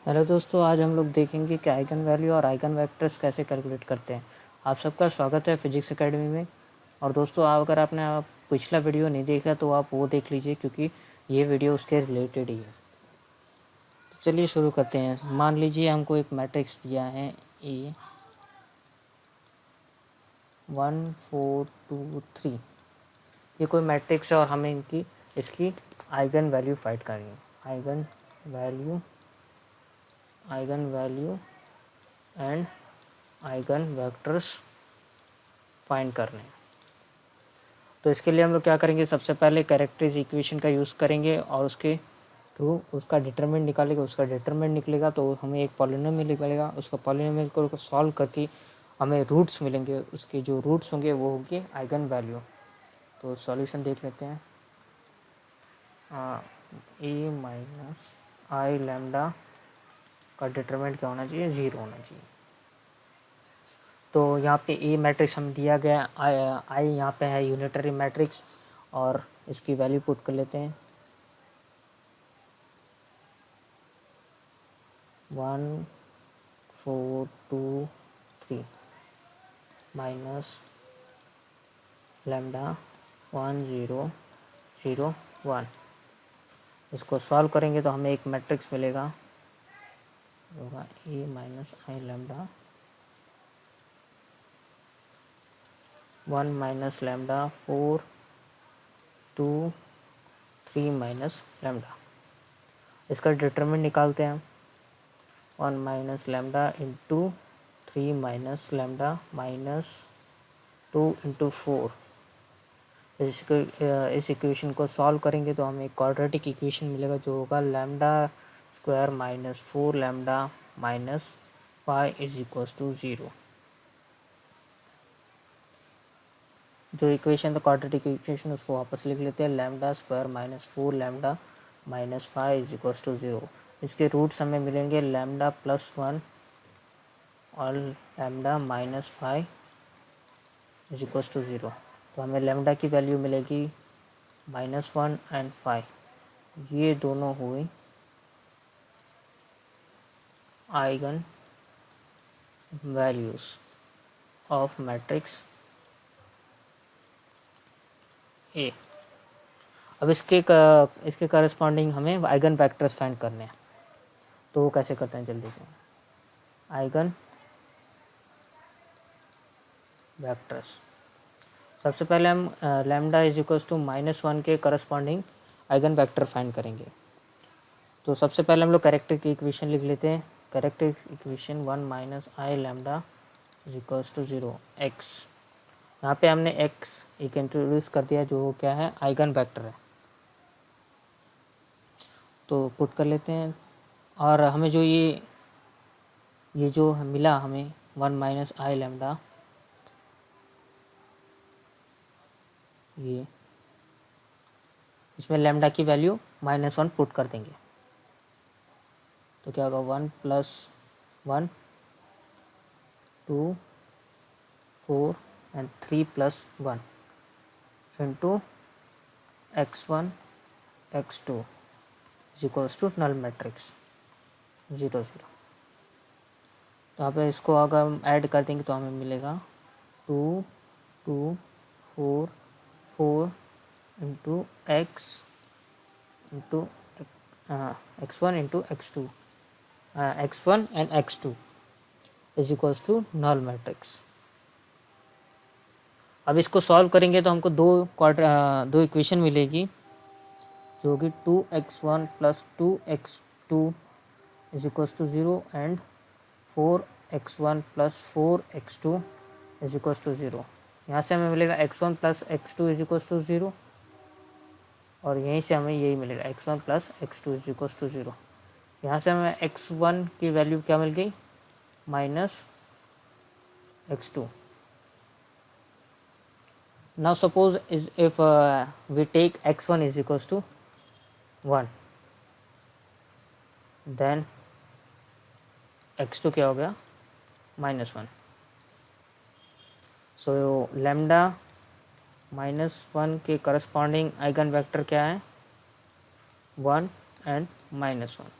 Hello दोस्तों, आज हम लोग देखेंगे कि आइगन वैल्यू और आइगन वेक्टर्स कैसे कैलकुलेट करते हैं। आप सबका स्वागत है फिजिक्स एकेडमी में। और दोस्तों, अगर आपने पिछला वीडियो नहीं देखा तो आप वो देख लीजिए, क्योंकि ये वीडियो उसके रिलेटेड ही है। तो चलिए शुरू करते हैं। मान लीजिए हमको एक मैट्रिक्स दिया है ए 1 4 2 3। ये कोई मैट्रिक्स है और हमें इसकी आइगन वैल्यू फाइंड करनी है। Eigen value and eigen vectors find करने हैं। तो इसके लिए हम लोग क्या करेंगे, सबसे पहले कैरेक्टरिस्टिक इक्वेशन का यूज़ करेंगे और उसके थ्रू उसका डिटरमिनेंट निकालेंगे। उसका डिटरमिनेंट निकलेगा तो हमें एक पॉलिनोमियल निकलेगा। उसका पॉलिनोमियल को सॉल्व करके हमें रूट्स मिलेंगे। उसके जो रूट्स होंगे वो होंगे आइगन वैल्यू। तो सॉल्यूशन देख लेते हैं। ए माइनस आई लैम्डा का डिटरमिनेंट क्या होना चाहिए, 0 होना चाहिए। तो यहाँ पे ए मैट्रिक्स हम दिया गया, आई यहाँ पे है यूनिटरी मैट्रिक्स, और इसकी वैल्यू पुट कर लेते हैं। 1 4 2 3 माइनस लैम्डा 1 0 0 1। इसको सॉल्व करेंगे तो हमें एक मैट्रिक्स मिलेगा, होगा A minus I lambda 1 minus lambda 4 2 3 minus lambda. इसका डिटरमिनेंट निकालते हैं। 1 minus lambda into 3 minus lambda minus 2 into 4। इस इक्वेशन को सॉल्व करेंगे तो हमें क्वाड्रेटिक इक्वेशन मिलेगा, जो होगा lambda square minus 4 lambda minus 5 is equals to 0। जो इक्वेशन था क्वाड्रेटिक इक्वेशन, उसको वापस लिख लेते हैं। Lambda square minus 4 lambda minus 5 is equals to 0। इसके रूट्स हमें मिलेंगे लैम्डा प्लस 1 और lambda minus 5 is equals to 0। तो हमें लैम्डा की वैल्यू मिलेगी -1 एंड 5। ये दोनों हुई eigen values of matrix A. अब इसके करस्पॉन्डिंग हमें आइगन वेक्टर्स फाइंड करने हैं। तो वो कैसे करते हैं, जल्दी से। आइगन वेक्टर्स, सबसे पहले हम लैम्डा इज इक्वल्स टू -1 के करस्पॉन्डिंग आइगन वेक्टर फाइंड करेंगे। तो सबसे पहले हम लोग कैरेक्टरिस्टिक इक्वेशन लिख लेते हैं। Characteristic equation 1 minus I lambda is equals to 0 x. यहाँ पे हमने एक्स एक इंट्रोड्यूस कर दिया, जो क्या है, आइगन वेक्टर है। तो पुट कर लेते हैं। और हमें जो ये जो मिला हमें 1 माइनस आई लैम्डा, ये इसमें लैम्डा की वैल्यू -1 पुट कर देंगे। तो क्या होगा, 1 plus 1 2 4 and 3 plus 1 into x1 x2 is equals to null matrix 0 0। तो यहाँ पे इसको अगर हम ऐड कर देंगे तो हमें मिलेगा 2 2 4 4 into x into x1 into x2 x1 and x2 is equals to null matrix. अब इसको सॉल्व करेंगे तो हमको दो इक्वेशन मिलेगी, जो होगी 2x1 plus 2x2 is equals to 0 and 4x1 plus 4x2 is equals to 0। यहाँ से हमें मिलेगा x1 plus x2 is equals to 0, और यहीं से हमें यही मिलेगा x1 plus x2 is equals to 0। यहाँ से हमें x1 की वैल्यू क्या मिल गई, -x2। Now suppose if we take x1 is equals to 1, then x2 क्या हो गया, -1। सो लैम्डा -1 के करस्पॉन्डिंग आइगन वेक्टर क्या है, 1 एंड -1।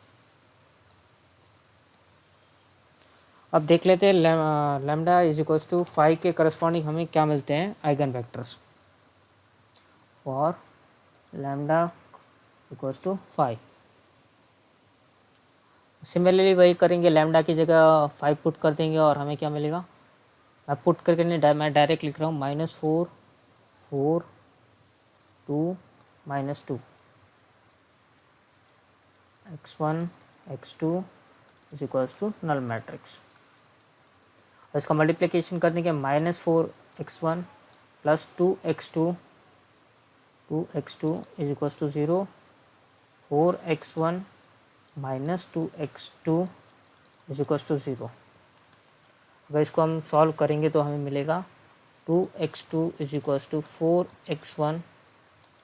अब देख लेते हैं लैम्डा इज इक्वल्स टू 5 के करस्पॉन्डिंग हमें क्या मिलते हैं आइगन वेक्टर्स और लैम्डा इक्वल्स टू 5। सिमिलरली वही करेंगे, लैम्डा की जगह 5 पुट कर देंगे और हमें क्या मिलेगा, मैं पुट करके नहीं मैं डायरेक्ट लिख रहा हूँ -4 4 2 -2 x1 x2 is equals to null matrix. और इसका मल्टीप्लिकेशन करने के -4x1 plus 2x2 is equals to 0, 4x1 -2x2 is equals to 0। अगर इसको हम सॉल्व करेंगे तो हमें मिलेगा 2x2 is equals to 4x1,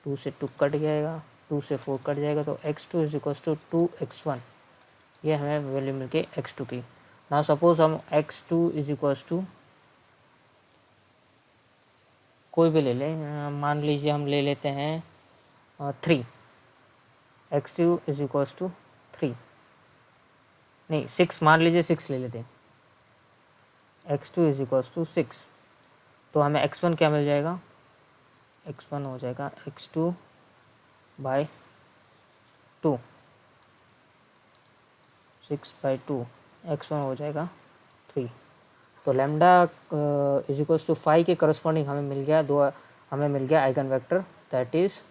2 से 2 कट जाएगा, 2 से 4 कट जाएगा, तो x2 is equals to 2x1। ये हमें वैल्यू मिल गई x2 की। ना सपोज हम x2 इज इक्वल्स टू कोई भी ले लें, मान लीजिए हम ले लेते हैं 3, x2 इज इक्वल्स टू 3, नहीं 6, मान लीजिए 6 ले लेते हैं, x2 इज इक्वल्स टू 6, तो हमें x1 क्या मिल जाएगा, x1 हो जाएगा x2 बाई 2, 6/2, x1 हो जाएगा 3। तो लैम्डा इज इक्वल्स टू 5 के करस्पॉन्डिंग हमें मिल गया हमें मिल गया आइगन वेक्टर, दैट इज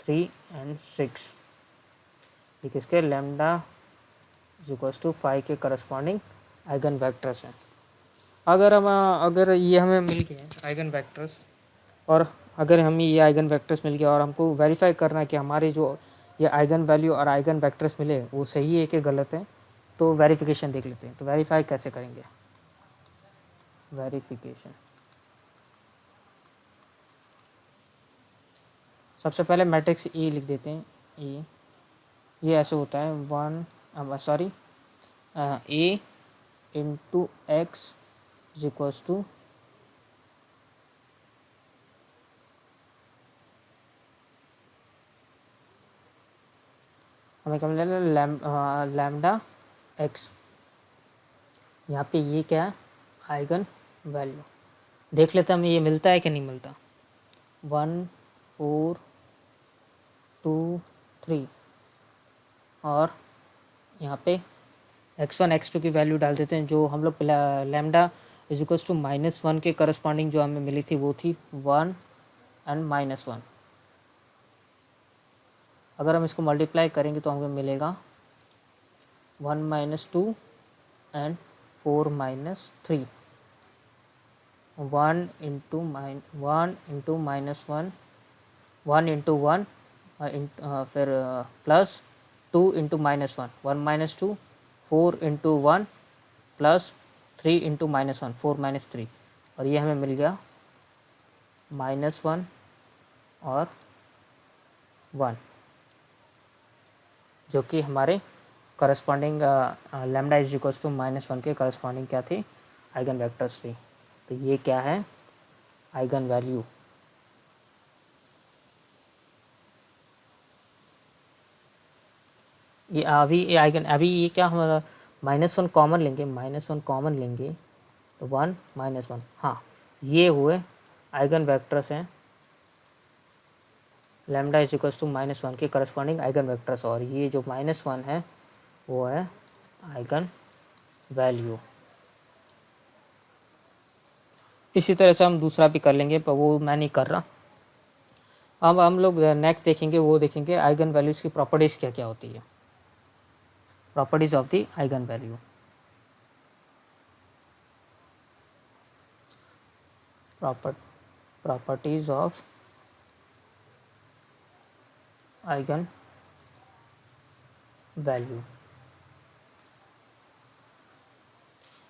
3 और 6। ठीक है, इसके लैम्डा इज इक्वल्स टू 5 के करस्पॉन्डिंग आइगन वेक्टर्स हैं। अगर ये हमें मिल गए आइगन वेक्टर्स, और अगर हमें ये आइगन वेक्टर्स मिल गया और हमको वेरीफाई करना है कि हमारे जो ये आइगन वैल्यू और आइगन वेक्टर्स मिले वो सही है कि गलत है, तो वेरिफिकेशन देख लेते हैं। तो वेरीफाई कैसे करेंगे, वेरिफिकेशन सबसे पहले मैट्रिक्स ए लिख देते हैं। ए ये ऐसे होता है 1 A into X is equals to हमें क्या मिलेगा, लैम्डा एक्स। यहाँ पे ये क्या है, आइगन वैल्यू। देख लेते हैं हमें ये मिलता है कि नहीं मिलता। 1 4 2 3 और यहाँ पे x1 x2 की वैल्यू डाल देते हैं। जो हम लोग लैम्डा इज इक्वल्स टू -1 के करस्पॉन्डिंग जो हमें मिली थी वो थी 1 एंड -1। अगर हम इसको मल्टीप्लाई करेंगे तो हमें मिलेगा 1 - 2 एंड 4 - 3, 1 इंटू -1, 1 इंटू 1, फिर plus 2 into -1, 1 - 2, 4 into 1 plus 3 into -1, 4 - 3, और ये हमें मिल गया -1 और 1, जो कि हमारे corresponding lambda is equals to -1 के करस्पॉन्डिंग क्या थी, आइगन वेक्टर्स थी। तो ये क्या है, आइगन वैल्यू। ये अभी आइगन, अभी ये क्या हमारा -1 कॉमन लेंगे, -1 कॉमन लेंगे तो 1 -1, हाँ ये हुए आइगन वेक्टर्स हैं लैम्डा इज इक्वल्स टू -1 के करस्पॉन्डिंग आइगन वेक्टर्स, और ये जो -1 है वो है आइगन वैल्यू। इसी तरह से हम दूसरा भी कर लेंगे, पर वो मैं नहीं कर रहा। अब हम लोग नेक्स्ट देखेंगे, वो देखेंगे आइगन वैल्यूज़ की प्रॉपर्टीज़ क्या क्या होती है, properties of the eigen value. Properties of eigen value.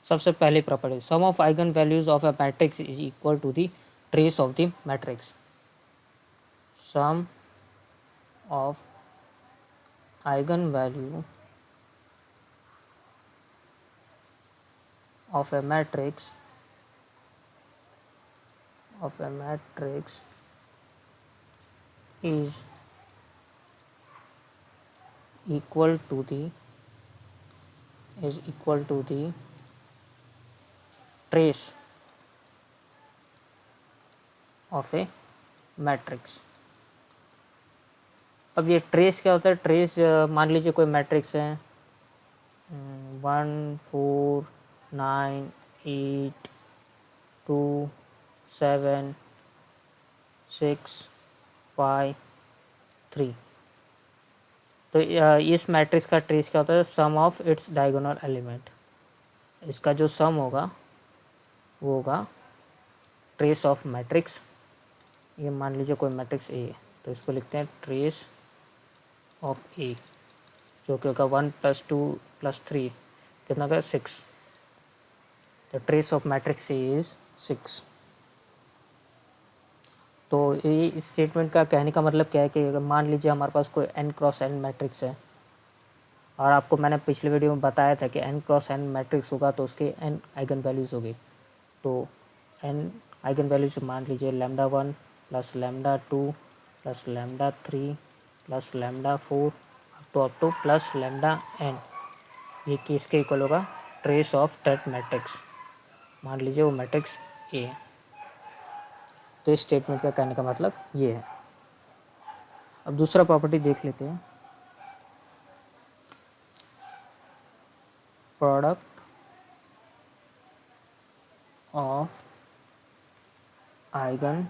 सबसे पहली property, sum of eigen values of a matrix is equal to the trace of the matrix. Sum of eigen value of a matrix is equal to the is equal to the trace of a matrix. अब ये trace क्या होता है? Trace मान लीजिए कोई matrix है 1 4 9 8 2 7 6 5 3। तो इस मैट्रिक्स का ट्रेस क्या होता है? सम ऑफ इट्स डायगोनल एलिमेंट। इसका जो सम होगा वो होगा ट्रेस ऑफ मैट्रिक्स। ये मान लीजिए कोई मैट्रिक्स ए है, तो इसको लिखते हैं ट्रेस ऑफ ए, जो कि होगा 1 + 2 + 3 कितना का 6। The trace of matrix A is 6। तो ये इस स्टेटमेंट का कहने का मतलब क्या है कि अगर मान लीजिए हमारे पास कोई n×n मैट्रिक्स है, और आपको मैंने पिछले वीडियो में बताया था कि n×n मैट्रिक्स होगा तो उसके n आइगन वैल्यूज़ होगी। तो n आइगन वैल्यूज मान लीजिए λ1 + λ2 + λ3 + λ4 अप टू प्लस λn, ये किसके इक्वल होगा? Trace of that matrix. मान लीजिए वो मैट्रिक्स ए है। तो इस स्टेटमेंट का कहने का मतलब ये है। अब दूसरा प्रॉपर्टी देख लेते हैं, product of eigen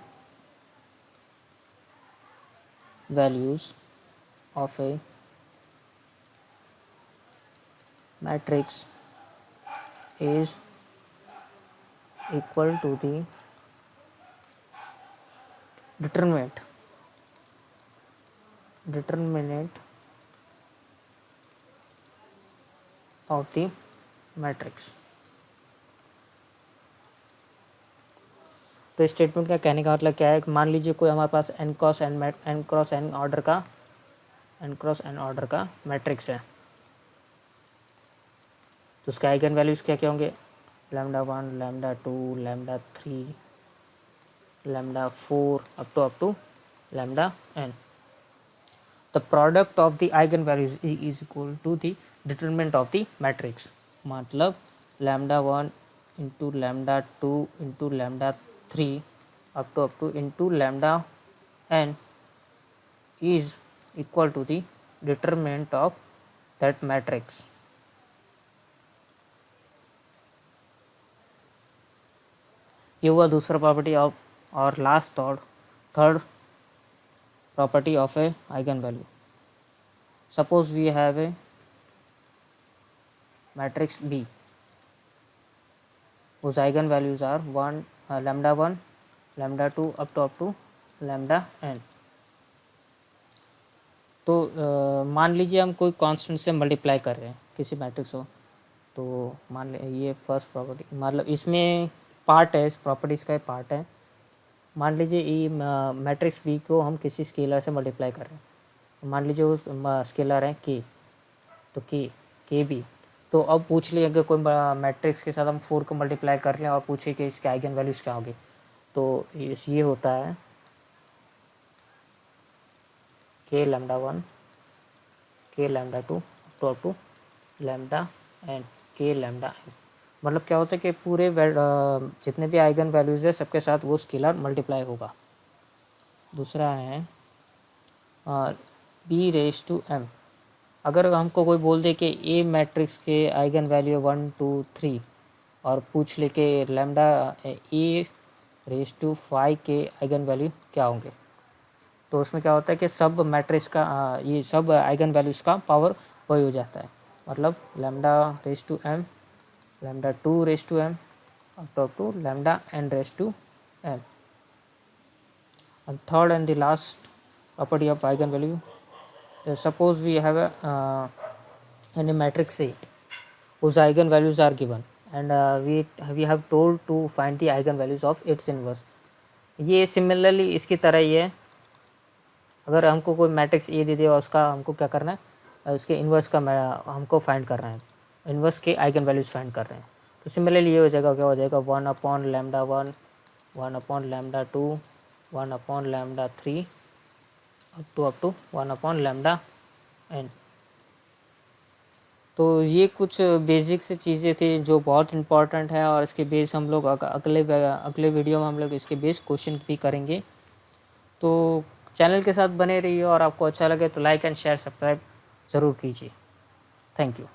values of A matrix is equal to the determinant of the matrix। तो स्टेटमेंट का कहने का मतलब क्या है? मान लीजिए कोई हमारे पास n×n ऑर्डर का मैट्रिक्स है, तो उसके आइगन वैल्यूज़ क्या क्या होंगे? λ1 λ2 λ3 λ4 up to λn। The product of the eigenvalues is equal to the determinant of the matrix। मतलब λ1 into λ2 into λ3 up to into λn is equal to the determinant of that matrix। ये हुआ दूसरा property of, और last third property of a eigenvalue। Suppose we have a matrix B whose eigenvalues are λ1 λ2 up to λn। तो मान लीजिए हम कोई constant से मल्टीप्लाई कर रहे हैं किसी मैट्रिक्स को, तो मान ले ये फर्स्ट प्रॉपर्टी, मतलब इसमें पार्ट है, इस प्रॉपर्टीज़ का पार्ट है। मान लीजिए ये मैट्रिक्स बी को हम किसी स्केलर से मल्टीप्लाई कर रहे हैं, मान लीजिए उस स्केलर है के, तो के बी। तो अब पूछ लिए अगर कोई मैट्रिक्स के साथ हम 4 को मल्टीप्लाई कर रहे हैं और पूछे कि इसके आइगन वैल्यूज़ क्या होगी, तो ये होता है के λ1 के λ2 अप टू λn के λn। मतलब क्या होता है कि पूरे जितने भी आइगन वैल्यूज़ है सबके साथ वो स्केलर मल्टीप्लाई होगा। दूसरा है b⁻m। अगर हमको कोई बोल दे कि ए मैट्रिक्स के आइगन वैल्यू 1 2 3 और पूछ ले कि लैम्डा a⁻5 के आइगन वैल्यू क्या होंगे, तो उसमें क्या होता है कि सब मैट्रिक्स का ये सब आइगन वैल्यूज़ का पावर वही हो जाता है। मतलब λ⁻m λ2⁻m up to λn⁻m। And third and the last property of eigenvalue, suppose we have in a matrix A whose eigenvalues are given and we have told to find the eigenvalues of its inverse। ये similarly इसकी तरह ही है। अगर हमको कोई matrix A दे दे और उसका हमको क्या करना है, उसके इन्वर्स का हमको फाइंड करना है, इन्वर्स के आइगन वैल्यूज़ फाइंड कर रहे हैं। तो सिमिलरली ये हो जाएगा, क्या हो जाएगा 1/λ1 1/λ2 1/λ3 अप टू 1/λn। तो ये कुछ बेसिक से चीज़ें थी जो बहुत इम्पॉर्टेंट है, और इसके बेस हम लोग अगले वीडियो में हम लोग इसके बेस क्वेश्चन भी करेंगे। तो चैनल के साथ बने रहिए, और आपको अच्छा लगे तो लाइक एंड शेयर सब्सक्राइब ज़रूर कीजिए। Thank you.